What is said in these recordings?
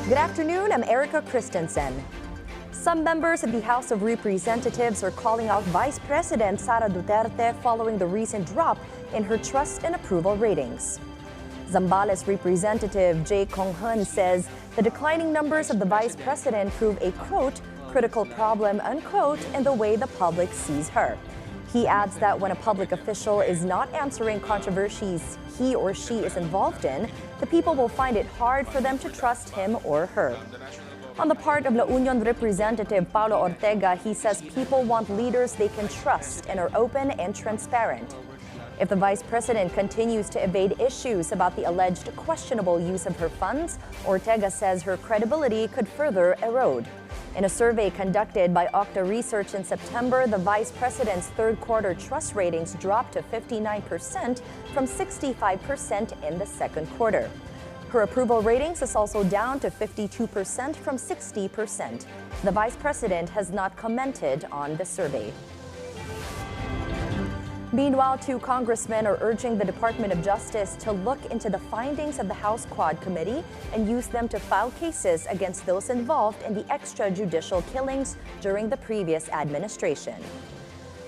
Good afternoon, I'm Erika Kristensen. Some members of the House of Representatives are calling out Vice President Sara Duterte following the recent drop in her trust and approval ratings. Zambales Representative J. Kong-hun says the declining numbers of the Vice President prove a, quote, critical problem, unquote, in the way the public sees her. He adds that when a public official is not answering controversies he or she is involved in, the people will find it hard for them to trust him or her. On the part of La Union Representative Paulo Ortega, he says people want leaders they can trust and are open and transparent. If the Vice President continues to evade issues about the alleged questionable use of her funds, Ortega says her credibility could further erode. In a survey conducted by Okta Research in September, the Vice President's third-quarter trust ratings dropped to 59% from 65% in the second quarter. Her approval ratings is also down to 52% from 60%. The Vice President has not commented on the survey. Meanwhile, two congressmen are urging the Department of Justice to look into the findings of the House Quad Committee and use them to file cases against those involved in the extrajudicial killings during the previous administration.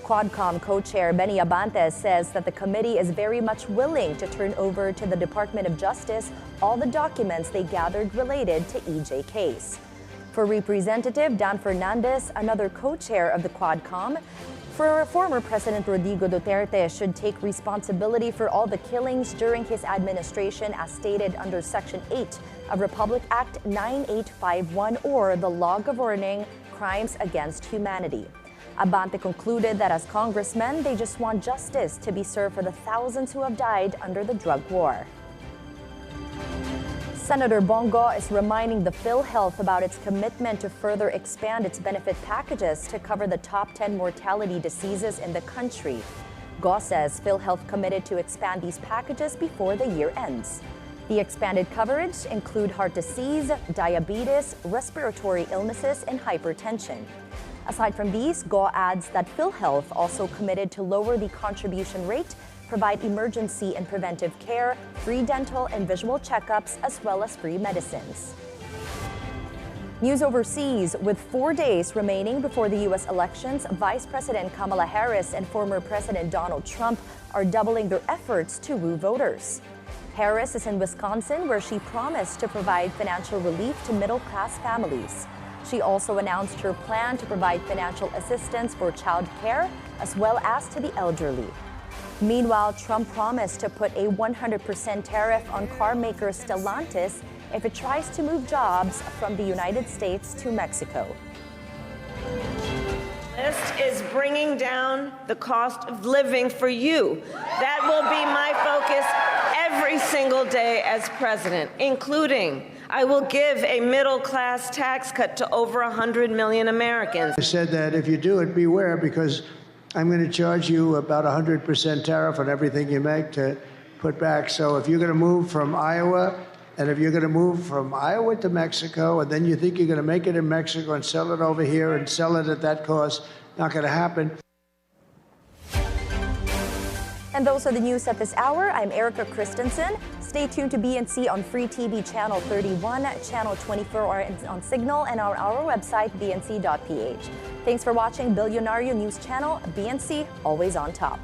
Quadcom co-chair Benny Abantes says that the committee is very much willing to turn over to the Department of Justice all the documents they gathered related to EJ case. For Representative Dan Fernandez, another co-chair of the Quadcom, former President Rodrigo Duterte should take responsibility for all the killings during his administration as stated under Section 8 of Republic Act 9851 or the Law Governing Crimes Against Humanity. Abante concluded that as congressmen, they just want justice to be served for the thousands who have died under the drug war. Senator Bong Go is reminding the PhilHealth about its commitment to further expand its benefit packages to cover the top 10 mortality diseases in the country. Go says PhilHealth committed to expand these packages before the year ends. The expanded coverage include heart disease, diabetes, respiratory illnesses, and hypertension. Aside from these, Go adds that PhilHealth also committed to lower the contribution rate, provide emergency and preventive care, free dental and visual checkups, as well as free medicines. News overseas, with 4 days remaining before the U.S. elections, Vice President Kamala Harris and former President Donald Trump are doubling their efforts to woo voters. Harris is in Wisconsin, where she promised to provide financial relief to middle-class families. She also announced her plan to provide financial assistance for child care, as well as to the elderly. Meanwhile, Trump promised to put a 100% tariff on carmaker Stellantis if it tries to move jobs from the United States to Mexico. This is bringing down the cost of living for you. That will be my focus every single day as president, including I will give a middle-class tax cut to over 100 million Americans. I said that if you do it, beware, because I'm going to charge you about 100% tariff on everything you make to put back. So if you're going to move from Iowa, and if you're going to move from Iowa to Mexico, and then you think you're going to make it in Mexico and sell it over here and sell it at that cost, not going to happen. And those are the news at this hour. I'm Erika Kristensen. Stay tuned to BNC on Free TV Channel 31, Channel 24 on Cignal, and on our website, bnc.ph. Thanks for watching Bilyonaryo News Channel. BNC, always on top.